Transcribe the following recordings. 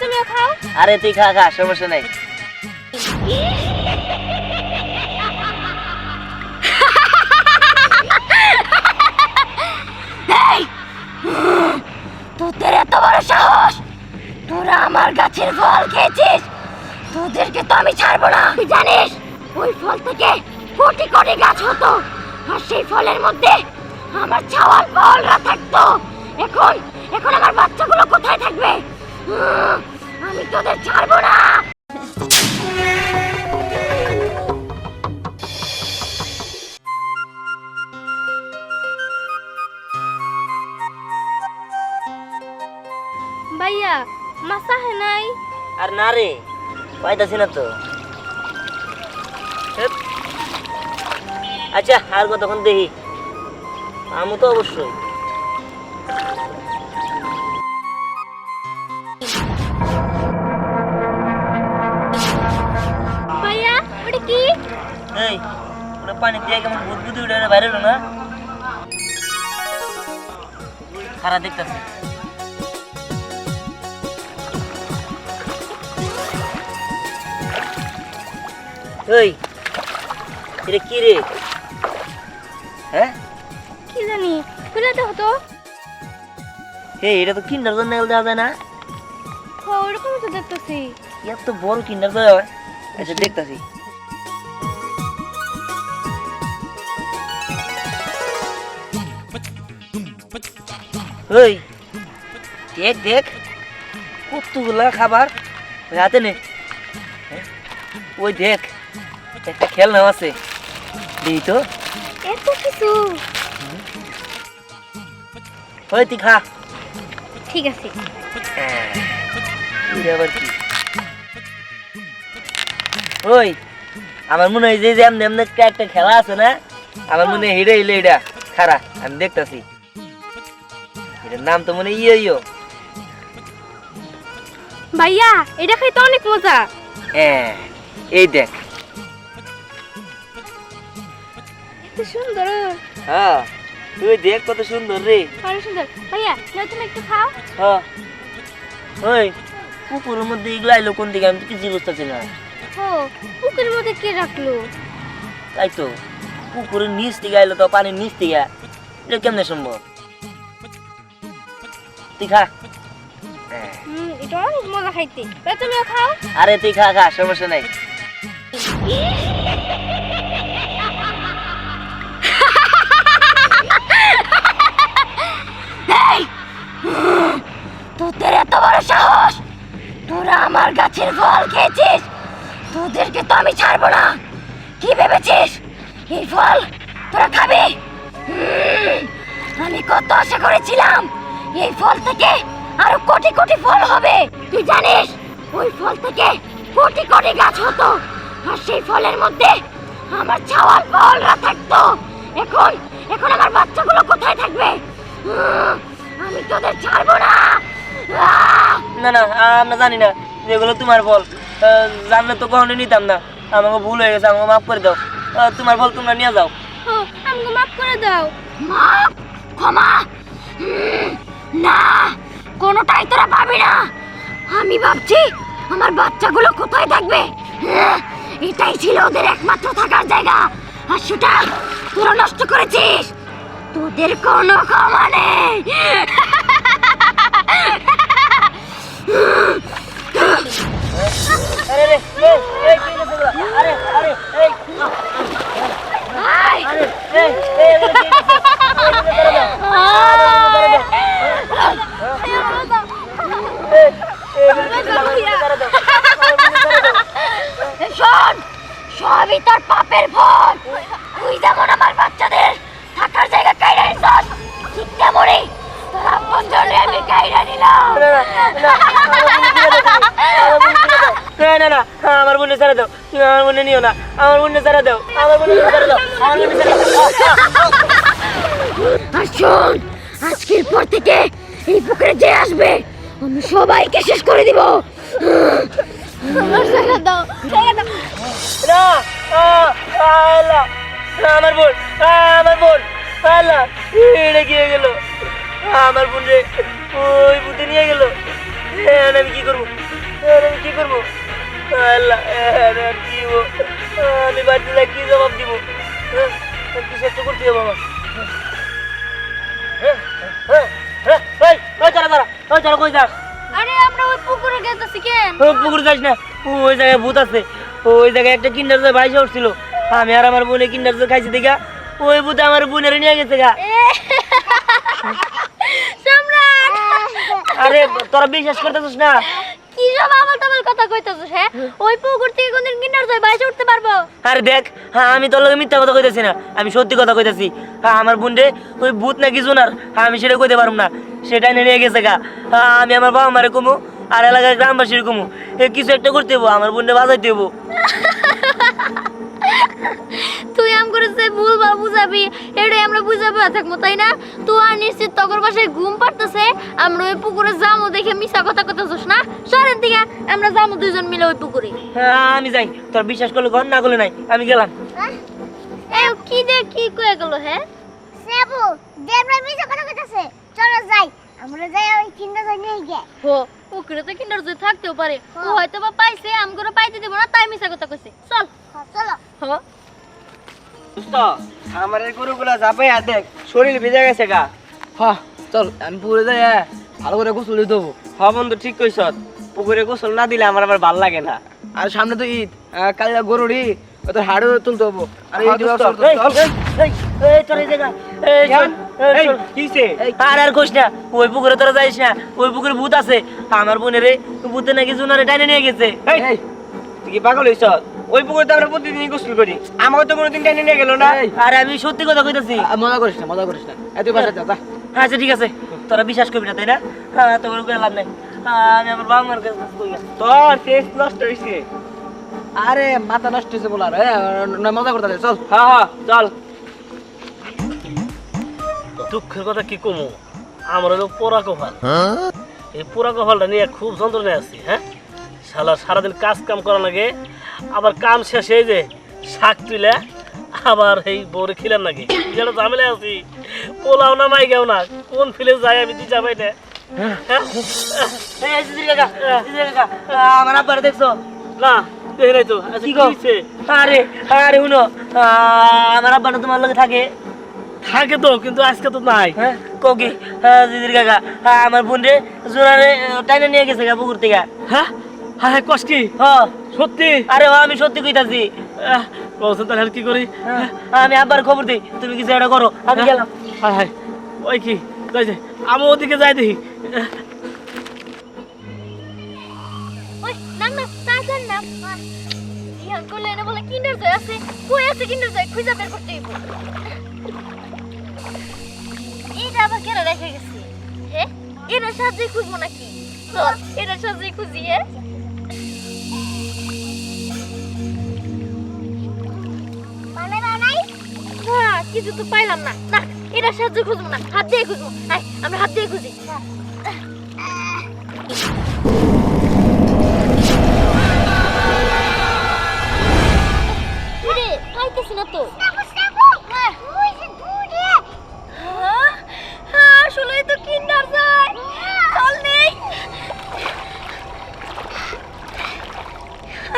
তুমিও খাও। আরে তুই খা খা, সমস্যা নাই। তোদের এত বড় সাহস, তোরা আমার গাছের ফল খেয়েছিস, তোদেরকে তো আমি ছাড়বো না। তুই জানিস ওই ফল থেকে কোটি কোটি গাছ হতো, আর সেই ফলের মধ্যে আমার ছাওয়াল ফলরা থাকতো। এখন এখন আমার বাচ্চাগুলো কোথায় থাকবে? আমি তোদের ছাড়বো না। ভাইয়া মাছ আহে নাই? আর না রে, পাইতাছি না তো। আচ্ছা, আর কতক্ষণ দেখি, আমু তো অবশ্যই। ভাইয়া ওটা কি? এই ওটা পানি দিয়ে কেমন বুদবুদি উঠে বাইরে এলো না, খারাপ দেখতেছি। এই এটা কি রে? হ্যাঁ কি জানি, খুলে দেখো তো। এটা তো কিন্ডার জন্য দেওয়া যায় না। ওরকম তো দেখতেছি। এত বড় কিন্ডার দেওয়া হয়? আচ্ছা দেখতেছি। ওই দেখ দেখ কতগুলা খাবার ওই হাতে নে। ওই দেখ একটা খেলনা আছে, দেখি তো। এত কিছু? ওই তুই খা। ঠিক আছে। আবার কি? ওই আমার মনে হয় যে এমনি এমনি একটা খেলা আছে না, আমার মনে হয় হিরে হিলে এটা খারা, আমি দেখতেছি। এটার নাম তো মনে ইয়ো। ভাইয়া এটা খাইতে অনেক মজা। হ্যাঁ এই দেখ। এত সুন্দর। হ্যাঁ তুই দেখ কত সুন্দর রে। অনেক সুন্দর। ভাইয়া নাও তুমি একটু খাও। হ্যাঁ ওই পুকুরের মধ্যে এগুলো আইলো কোন দিকে, আমি তো কিছু বুঝতেছি না। ও পুকুরের মধ্যে কে রাখলো? তাই তো, পুকুরের নিচ থেকে আইলো তো, পানির নিচ থেকে, এটা কেমনে সম্ভব? তুই খা। এটা অনেক মজা খাইতে। তুমিও খাও। আরে তুই খা খা, সমস্যা নাই। তোদের এত বড় সাহস, তোরা আমার গাছের ফল খেয়েছিস, তোদেরকে তো আমি ছাড়বো না। কি ভেবেছিস এই ফল তোরা খাবি? আমি কত আশা করেছিলাম এই ফল থেকে আরো কোটি কোটি ফল হবে। তুই জানিস ওই ফল থেকে কোটি কোটি গাছ হতো, আর সেই ফলের মধ্যে আমার ছাওয়াল ফলরা থাকতো। এখন এখন আমার বাচ্চাগুলো কোথায় থাকবে? আমি তোদের ছাড়বো না। না না, আমরা জানি না যেগুলো তোমার ফল, জানলে তো কখনো নিতাম না। আমাকে ভুল হয়ে গেছে, আমাকে মাফ করে দাও। তোমার ফল তোমরা নিয়ে যাও। আমাকে মাফ করে দাও। মাফ ক্ষমা না, কোনোটাই তোরা পাবি না। আমি ভাবছি আমার বাচ্চাগুলো কোথায় থাকবে। এটাই ছিল ওদের একমাত্র থাকার জায়গা, আর সেটা তোরা নষ্ট করেছিস। তোদের কোনো ক্ষমা নেই। আরে রে, এই কি হচ্ছে এগুলো? আরে আরে এই আরে এই এগুলো কি হচ্ছে? শোন, সবই তোর পাপের ফল। তুই যেমন আমার বাচ্চাদের থাকার জায়গা কাইরা নিছস, ঠিক তেমনই তোর আপনজনরে আমি কাইরা নিলাম। না না, আমার বোনে ছেড়ে দাও, তুমি আমার বোনে নিও না, আমার বোনে ছেড়ে দাও, আমার বোনে ছেড়ে দাও, আমার বোনে ছেড়ে দাও। আর শোন, আজকের পর থেকে এই পুকুরে যে আসবে আমি সবাইকে শেষ করে দিব। আমার ছেড়ে দাও, ছেড়ে দাও। না আল্লাহ, আমার বোন, আমার বোন, আল্লাহ এটা কি হয়ে গেল? আমার বোন রে ওই বুঝে নিয়ে গেল। আমি কি করবো? আমি কি করবো? আল্লাহ, আর কি হবো? আমি বাড়িতে যাই কি জবাব দিব? কিছু একটা করতে হবে আমার। কই যাস? আরে আমরা ওই পুকুরে গেতেছি কেন? পুকুর যাস না, ওই জায়গায় ভূত আছে। ওই জায়গায় একটা কিন্ডার জয় ভাইসা উঠছিল, আমি আর আমার বোনে কিন্ডার জয় খাইছি দেখা ওই ভূত আমার বোনের নিয়ে গেছে গা। সম্রাট, আরে তোরা বিশ্বাস করতেছিস না? কি সব আবল তাবল কথা কইতাছিস? হ্যাঁ, ওই পুকুর থেকে কোনদিন কিন্ডার জয় বাইসে উঠতে পারবো? আরে দেখ, হ্যাঁ আমি তোর লগে মিথ্যা কথা কইতেছি না, আমি সত্যি কথা কইতেছি। হ্যাঁ আমার বোন রে ওই ভূত নাকি জোনার, আমি সেটা কইতে পারবো না, সেটা নিয়ে গেছে গা। আমি আমার বাবা মারে কমু আর এলাকার গ্রামবাসীর কমু, কিছু একটা করতে হবো, আমার বোনরে বাজাইতে হবো। তুই আম করেছে ভুল বা বুঝাবি, এটাই আমরা বুঝাবো থাকবো, তাই না? তুই আর নিশ্চিত তগর বাসায় ঘুম পাড়তেছে, আমরা ওই পুকুরে যাবো দেখে মিশা কথা কইতাছিস না? সরেন দিকে, আমরা যাবো দুইজন মিলে ওই পুকুরে। হ্যাঁ আমি যাই, তোর বিশ্বাস করলে ঘর, না করলে নাই, আমি গেলাম। এই কি দে কি কয়ে গেল? হ্যাঁ সেবু দেবরা মিছা কথা কইতাছে, চলো যাই, আমরা যাই ওই কিন্ডা যাই নিয়ে গে। হো, পুকুরে তো কিন্ডার জয় থাকতেও পারে, ও হয়তো বা পাইছে, আমগরে পাইতে দেব না, তাই মিশা কথা কইছে। চল চলো হো। আমার এই গরুগুলা যাবে আর দেখ শরীর ভিজে গেছে গা। হ্যাঁ চল আমি পুকুরে যাই, ভালো করে গোসল দিয়ে দেবো। হ্যাঁ বন্ধু ঠিক কইছ, পুকুরে গোসল না দিলে আমার আবার ভাল লাগে না। আর সামনে তো ঈদ, কাল গরুরই তোর হাড়ও তুলতে হবো। আর হ্যাঁ, ঈদ আর কোস না, ওই পুকুরে তোরা যাইস না, ওই পুকুরে ভূত আছে। আমার বোনের ভূতে নাকি জুনারে টাইনে নিয়ে গেছে। তুই কি পাগল হইছ? ওই পুকুরে তো আমরা প্রতিদিনই গোসল করি, আমাকে তো কোনোদিন টাইনে নিয়ে গেল না। আর আমি সত্যি কথা কইতাছি। মজা করিস না, মজা করিস না। তুই বাসা যা, যা। আচ্ছা ঠিক আছে, তোরা বিশ্বাস করবি না তাই না? হ্যাঁ তোমার কোনো লাভ নাই, আমি আমার বাবা মার কাছে কই গেলাম। তোর টেস্ট নষ্ট হইছে। আরে মাথা নষ্ট হয়েছে বলার, মজা করতে হবে, চল। হ্যাঁ হ্যাঁ চল। দুঃখের কথা কি কমু, আমার হলো পোড়া কপাল। এই পোড়া কপালটা নিয়ে খুব যন্ত্রণায় আছি। হ্যাঁ, সারাদিন কাজ কাম করা লাগে, আবার কাম শেষে যে শাক তুলে আবার এই বউরে খিলাম নাকি, যেন ঝামেলা আছি। পোলাও না মাইগাও না, কোন ফিলে যাই আমি দিশা পাই না। আমার আব্বার দেখছো না দেখে নাই তো। আচ্ছা, কি কি গো? হইছে? আরে আরে শুনো, আমার আব্বাটা তোমার লগে থাকে। থাকে তো, কিন্তু আজকে তো নাই। হ্যাঁ কোকি, দিদির কাকা আমার বোন রে জোনারে টাইনে নিয়ে গেছে গা পুকুর থেকে। হ্যাঁ হ্যাঁ হ্যাঁ, কস কি হ্যাঁ সত্যি? আরে আমি সত্যি কইতাছি। কৌশল তাহলে কি করি? আমি আব্বার খবর দিই, তুমি কিছু একটা করো, আমি গেলাম। হ্যাঁ হ্যাঁ, ওই কি যাই যাই, আমি ওদিকে যাই দেখি। ওই না না তাড়াতাড়ি না, ইহান করলে না বলে কিন্ডার জয় আছে, কই আছে কিন্ডার জয়, খুঁজে বের করতে হইব। এটা আবার কেন রেখে গেছে? হ্যাঁ, এটার সাহায্যে খুঁজবো নাকি? চল এটার সাহায্যে খুঁজি। মানে নাই হ্যাঁ, কিছু তো পাইলাম না। না, এটার সাহায্যে খুঁজবো না, হাত দিয়ে খুঁজবো। আয় আমরা হাত দিয়ে খুঁজি। ইরে, পাইতেছি না তো। ওই যে দূরে হ্যাঁ, আসলেই তো কিন্ডার জয়। চল নেই।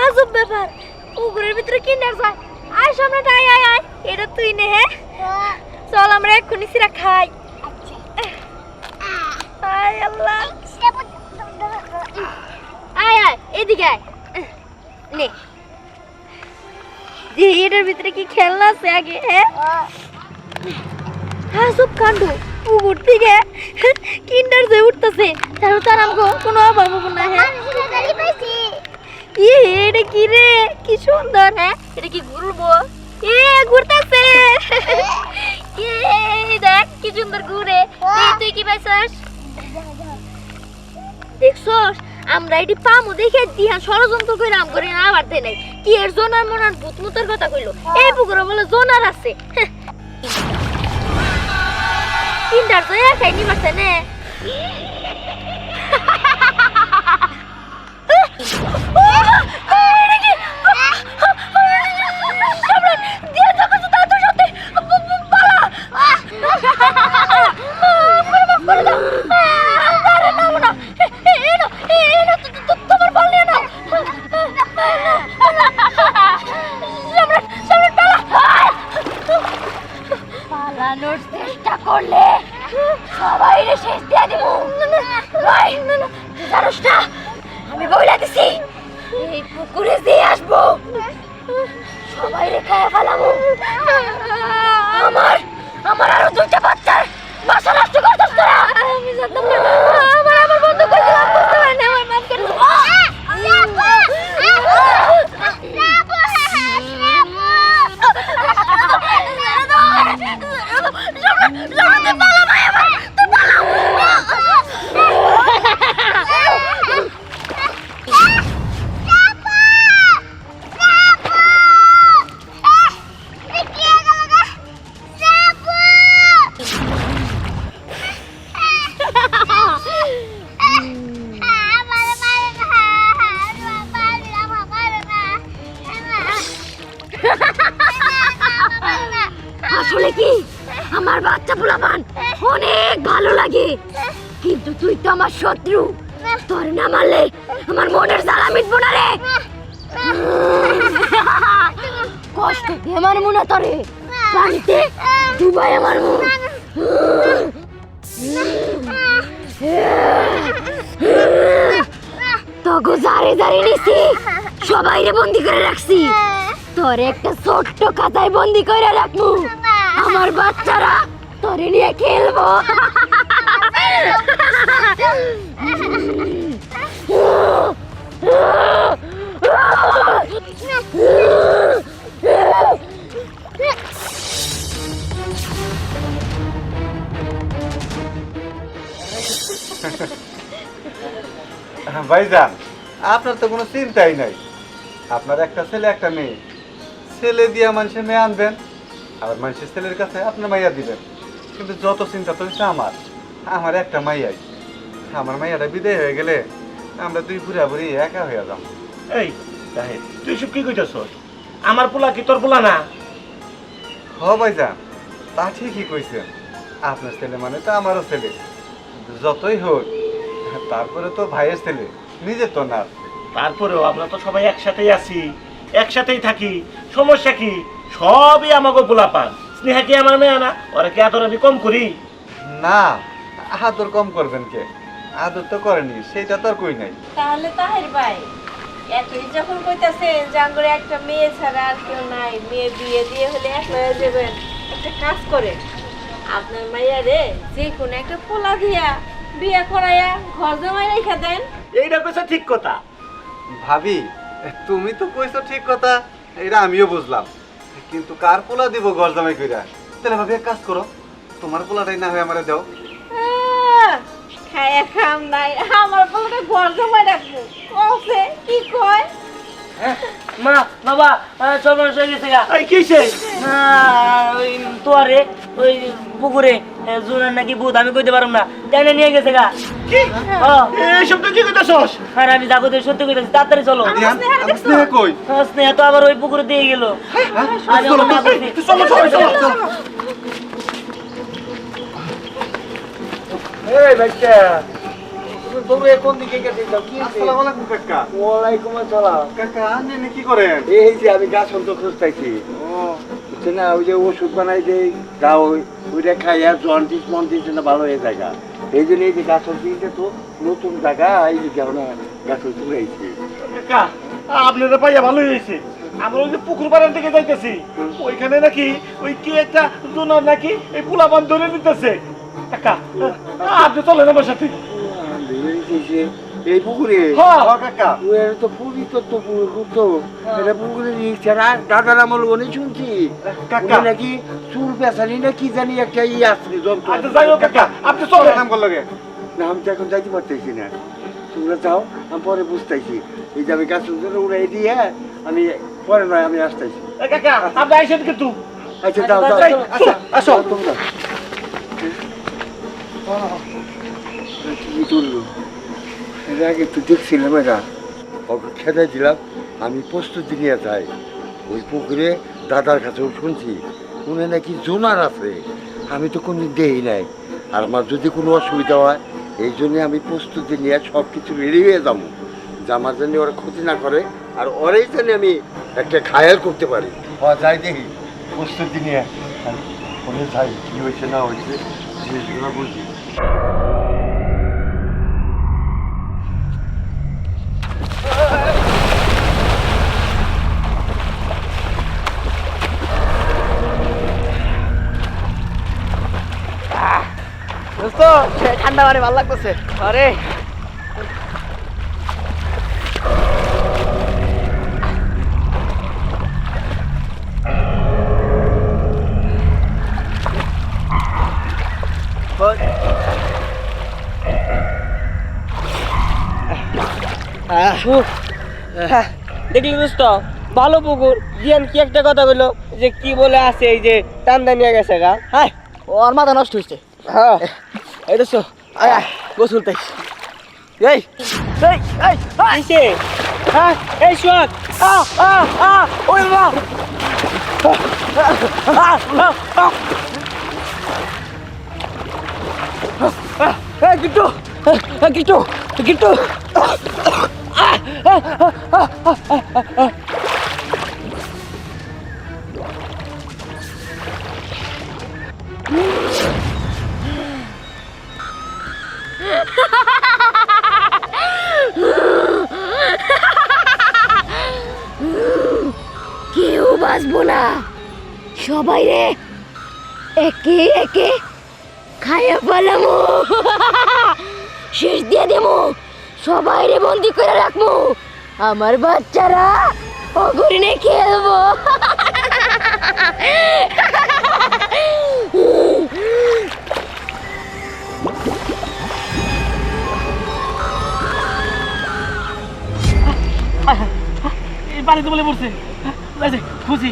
আজব ব্যাপার, পুকুরের ভিতরে কিন্ডার জয়। আয় সম্রাট, আয় আয় আয়, এটা তুই নে। হ্যাঁ চল আমরা এক্ষুনি সিরা খাই। আয় আল্লাহ, আয় আয় এদিকে আয়। নে, এটার ভিতরে কি খেলনা আছে আগে? হ্যাঁ সব কাণ্ড, পুকুর থেকে কিন্ডার জয় উঠতেছে, তারও তার আমগো কোনো অভাব হবো না। হ্যাঁ এটা কি রে, কি সুন্দর। হ্যাঁ এটা কি ঘুরবো? ঘুরতেছে। দেখ কি সুন্দর ঘুরে। তুই কি পাইছস? দেখছস, আমরা এটি পামু দেখে দিয়া ষড়যন্ত্র করে আম করে না আবার দেয় নাই। কি এর জোনার মনার ভূতমুতের কথা কইলো, এই পুকুরে বলে জোনার আছে। কিন্ডার তো একাই নিবাসে নে। পালানোর চেষ্টা করলে সবাই রে শেষ দিয়ে দিব। ভাই জানোস না, আমি বইলা দিছি এই পুকুরে দিয়ে আসবো সবাই রে খায় ফেলাবো। আমার আমার আরো দুইটা বাচ্চার বাসা নষ্ট করছিস তোরা। আমি জানতাম না, আমার বন্ধু কইছিলাম, বুঝতে পারিনি, আমার মাফ করে দাও। আসলে কি আমার বাচ্চা পোলাপান অনেক ভালো লাগে, কিন্তু তুই তো আমার শত্রু। তোর না মারলে আমার মনের জ্বালা মিটবো না রে। কষ্ট দিয়ে আমার মনে তরে পানিতে ডুবাই আমার মন। তোকে জারে জারে নিছি, সবাই রে বন্দি করে রাখছি। তোর একটা ছোট্ট খাতায় বন্দি করে রাখবো, আমার বাচ্চারা তোরে নিয়ে খেলবো। ভাইজান, আপনার তো কোনো চিন্তাই নাই। আপনার একটা ছেলে একটা মেয়ে, ছেলে দিয়া মানুষের মেয়ে আনবেন, আবার মানুষের ছেলের কাছে আপনার মাইয়া দিবেন। কিন্তু যত চিন্তা তো হচ্ছে আমার একটা মাইয়াই। আমার মাইয়াটা বিদায় হয়ে গেলে আমরা দুই বুড়া বুড়ি একা হয়ে যাম। এই জাহিদ, তুই সব কি কইতাছস? আমার পোলা কি তোর পোলা না? হ ভাইজান, তা ঠিকই কইছেন। আপনার ছেলে মানে তো আমারও ছেলে। যতই হোক তারপরে তো ভাইয়ের ছেলে, নিজের তো না। তারপরেও আমরা তো সবাই একসাথেই আছি, একসাথেই থাকি। সমস্যা কি? সবই আমাকে পোলা পান। স্নেহা কি আমার মেয়ে না? ওরা কি আদর আমি কম করি? না, আদর কম করবেন কে? আদর তো করেনি, সেটা তো আর কই নাই। তাহলে তাহের ভাই এতই যখন কইতাছেন জাঙ্গরে একটা মেয়ে ছাড়া আর কেউ নাই, মেয়ে বিয়ে দিয়ে হলে এক হয়ে যাবেন, একটা কাজ করে আপনার মাইয়া রে যে কোনো একটা পোলা দিয়া বিয়ে করাইয়া ঘর জামাই রেখে দেন। এইটা কইছো ঠিক কথা। ভাবি, তুমি তো কইছো ঠিক কথা, এটা আমিও বুঝলাম। কিন্তু কার পোলা দিব ঘর জামাই কইরা? তাহলে ভাবি এক কাজ করো, তোমার পোলাটাই না হয় আমারে দাও। খায়া খাম নাই, আমার পোলাটা ঘর জামাই রাখবো কসে কি কয়? মা বাবা সব মানুষ হয়ে গেছে গা। এই কিসে? ওই তোয়ারে ওই পুকুরে জোনার নাকি ভূত, আমি কইতে পারুম না, টেনে নিয়ে গেছে গা। কি? এইসব তুই কি কইতাছস? আর আমি যা কইতে সত্যি কইতেছি, তাড়াতাড়ি চলো। স্নেহা কই? স্নেহা তো আবার ওই পুকুরে দিয়ে গেল। আজ চলো, আমার মা বলছি, চলো, চলো, চলো। এই বাচ্চা, তুমি দৌড়ে কোন দিকে গেছে? কি আসসালামু আলাইকুম কাকা। ওয়ালাইকুম আসসালাম। কাকা, আপনি কি করেন? এই যে আমি গাছ অন্ত খুঁজতেছি, বুঝছে না? ওই যে ওষুধ বানাই দেই, গা ওইটা খাইয়া জন্ডিস মন্ডিস না ভালো হয়ে জায়গা। এই জন্য এই যে গাছ অন্তিতে তো নতুন জায়গা, এই যে কেন গাছ ঘুরাইছি। কাকা, আপনারা পাইয়া ভালোই হয়েছে। আমরা ওই যে পুকুর পাড়ের দিকে যাইতেছি, ওইখানে নাকি ওই কি একটা জোনার নাকি এই পোলাপান ধরে নিতেছে। কাকা, আপনি চলেন আমার সাথে। এই পুকুরে হ্যাঁ কাকা, ওর তো পবিত্র তো পুকুর তো, এটা পুকুরের ইচ্ছা। দাদার আমল অনেক শুনছি কাকা। ওখানে নাকি চুল পেঁচানি না কি জানি একটা ই আসছে যন্ত্র। আচ্ছা যাই হোক কাকা, আপনি চলেন। নাম করলো কে? না, আমি তো এখন যাইতে পারতেছি না। তোমরা যাও, আমি পরে বুঝতেছি। এই যে আমি গাছ উড়াই দিয়ে আমি পরে নয় আমি আসতেছি। এই কাকা, আপনি আইসেন কিন্তু। আচ্ছা যাও যাও, আচ্ছা, আসো। তোমরা কি করলো? এর আগে তো দেখছিলাম এরা ওকে খেতে দিলাম, আমি প্রস্তুতি নিয়ে যাই। ওই পুকুরে দাদার কাছেও শুনছি উনি নাকি জোনার আছে, আমি তো কোনদিন দেই নাই। আর আমার যদি কোনো অসুবিধা হয়, এই জন্যে আমি প্রস্তুতি নিয়ে সব কিছু রেডি হয়ে যাবো, যে আমার জন্য ওরা ক্ষতি না করে, আর ওরাই জন্য আমি একটা খায়াল করতে পারি। যাই দেখি। প্রস্তুতি নিয়ে আমি ফোনে যাই কি হয়েছে না হয়েছে জিনিসগুলো বুঝি। দোস্ত ঠান্ডা মানে ভালো লাগতেছে। আরে দেখলি দোস্ত ভালো পুকুর জিয়ান কি একটা কথা বললো যে কি বলে আছে এই যে টান্দা নিয়ে গেছে গা। হ্যাঁ ওর মাথা নষ্ট হয়েছে। হ্যাঁ এই দোস্ত আয় আয় গোসল তাই। এই কিসে? হ্যাঁ এই শোক ওই বাবা গিট্টু গিট্টু গিট্টু কেউ বাঁচবো না, সবাই রে একে একে খাইয়া ফেলামু, শেষ দিয়ে দেবো, সবাই রে বন্দি করে রাখবো, আমার বাচ্চারা অগরিনে খেলবো। এই পানিতে বলে পড়ছে খুশি।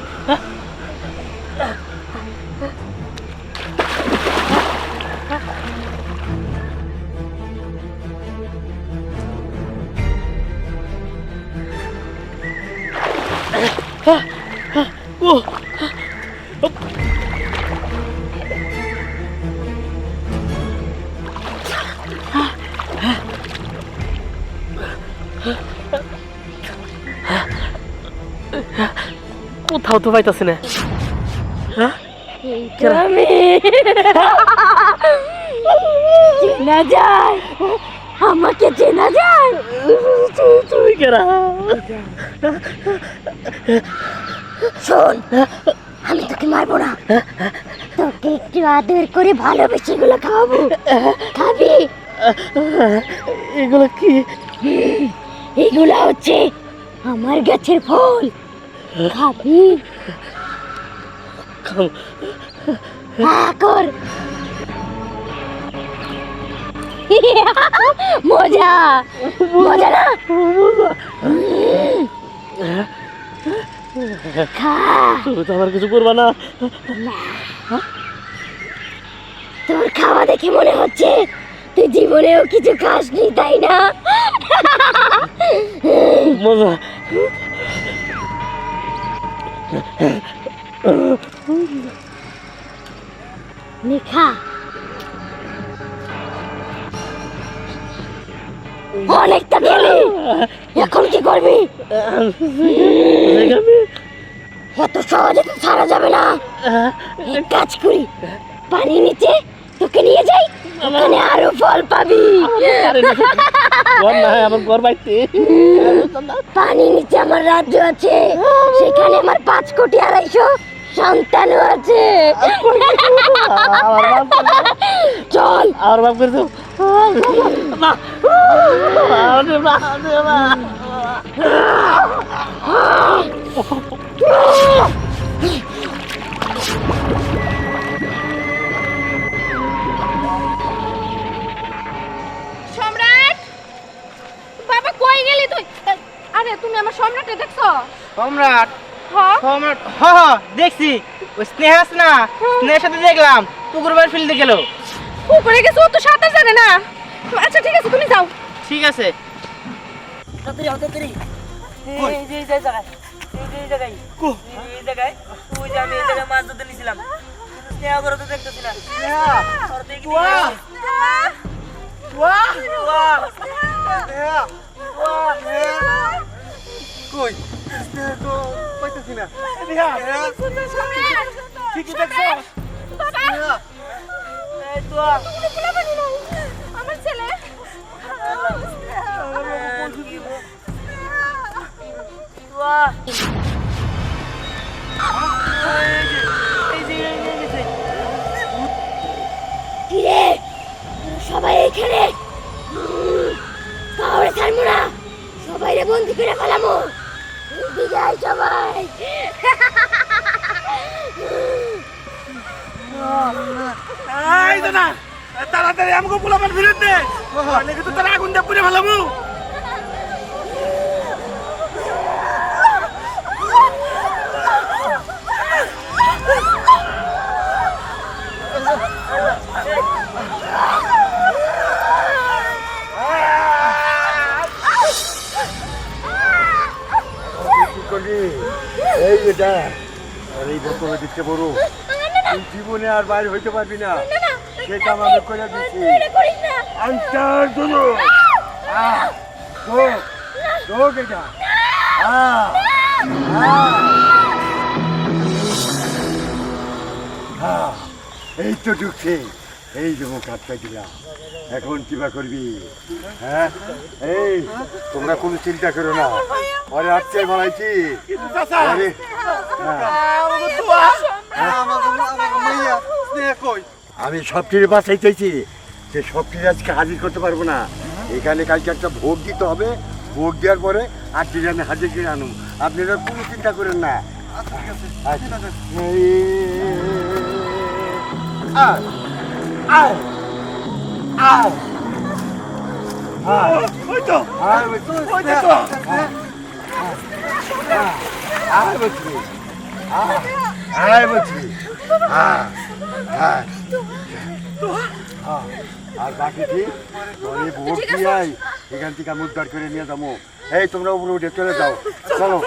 কোথাও তো পাইতাছি না। আমি চেনা যায়, আমাকে চেনা যায়। তুই কেরা? শোন, আমি তোকে মারবো না, তোকে একটু আদর করে ভালোবেসে এগুলো খাওয়াবো, খাবি? এগুলো কি? এগুলো হচ্ছে আমার গাছের ফল, খাবি? হ্যাঁ কর। মজা মজা না? খা। তুমি তো আমার কিছু করবা না। তোর খাওয়া দেখে মনে হচ্ছে তুই জীবনেও কিছু খাসনি, তাই না? মজা। নিখা, অনেকটা গেলি, এখন কি করবি? এত সহজে তো ছাড়া যাবে না, এক কাজ করি, পানি নিচে তোকে নিয়ে যাই, ওখানে আরো ফল পাবি। আমার ঘর বাইতে পানি নিচে আমার রাজ্য আছে, সেখানে আমার 5 কোটি 250 সন্তানও আছে। চল। আর বাপ করছো সম্রাট, বাবা কই গেলি তুই? আরে তুমি আমার সম্রাটকে দেখছো? সম্রাট হ্যাঁ সম্রাট হ্যাঁ দেখছি, ওই স্নেহ আছে না, স্নেহের সাথে দেখলাম পুকুর বাড়ি ফেলতে গেল। পুকুরে গেছে, ও তো সাঁতার জানে না। আচ্ছা ঠিক আছে, তুমি যাও। ঠিক আছে। এই যে এই জায়গায় ওই যে আমি এই জায়গায় মাছ ধরতে নিয়েছিলাম, স্নেহ করে তো দেখতেছি না। কই স্নেহ তো পাইতেছি কিনা ঠিকই দেখছো এই তো আমার ছেলে বাহ এই যে কিরে সবাই এখানে কাউরে ছাড়বো না, সবাই রে বন্দি করে ফেলামো। বিদায় সবাই। এই তো না তাড়াতাড়ি আমাকে পোলাপান ফিরত দে নাহলে কিন্তু তারা আগুন দিয়ে পুড়ে ফেলাবো কি করবি এই বেটা আর এই বর্তমানে দিচ্ছে বড় তুই জীবনে আর বাইরে হইতে পারবি না সেটা আমি করে দিচ্ছি আনসার দুলো দোক এটা এই তো ঢুকছে এই যে মুখ আটকাই দিলাম এখন কিবা করবি হ্যাঁ এই তোমরা কোনো চিন্তা করো না পরে আটকে বানাইছি আরে, হ্যাঁ। আমি সবটির বাসাই চাইছি সে সবটির আজকে হাজির করতে পারবো না এখানে কালকে একটা ভোট দিতে হবে ভোট দেওয়ার পরে আর আমি হাজির করে আনুন আপনারা কোনো চিন্তা করেন না আচ্ছা। আয়, আয়, আয়। আয়, ওই তো আয়, বলছি। ওই তো আয় বলছি আয় বলছি আর বাকি কি তোরে ভোট দিয়ে এখান থেকে আমি উদ্ধার করে নিয়ে যাবো এই তোমরা উপরে উঠে চলে যাও চলো